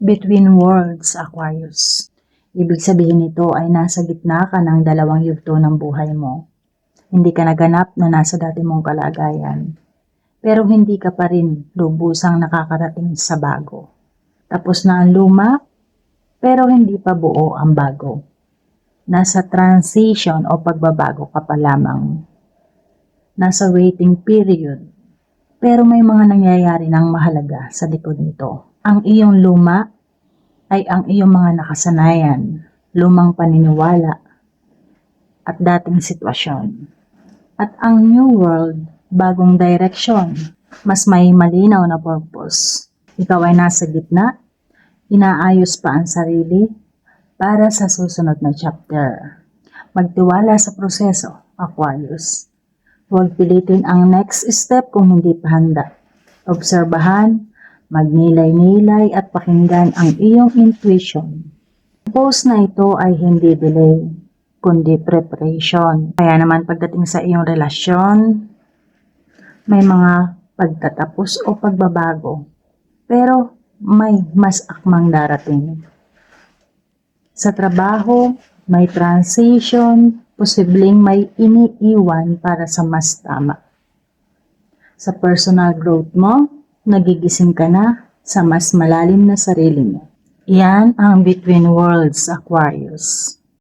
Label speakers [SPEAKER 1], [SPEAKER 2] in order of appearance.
[SPEAKER 1] Between worlds, Aquarius. Ibig sabihin nito ay nasa gitna ka ng dalawang yugto ng buhay mo. Hindi ka naganap na nasa dati mong kalagayan. Pero hindi ka pa rin lubusang nakakarating sa bago. Tapos na ang luma, pero hindi pa buo ang bago. Nasa transition o pagbabago ka pa lamang. Nasa waiting period. Pero may mga nangyayari ng mahalaga sa likod nito. Ang iyong luma ay ang iyong mga nakasanayan, lumang paniniwala, at dating sitwasyon. At ang new world, bagong direksyon, mas may malinaw na purpose. Ikaw ay nasa gitna, inaayos pa ang sarili para sa susunod na chapter. Magtiwala sa proseso, Aquarius. Huwag pilitin ang next step kung hindi pa handa. Obserbahan, magnilay-nilay at pakinggan ang iyong intuition. Ang post na ito ay hindi delay, kundi preparation. Kaya naman pagdating sa iyong relasyon, may mga pagtatapos o pagbabago. Pero may mas akmang darating. Sa trabaho, may transition, posibleng may iniiwan para sa mas tama. Sa personal growth mo, nagigising ka na sa mas malalim na sarili mo. Yan ang Between Worlds, Aquarius.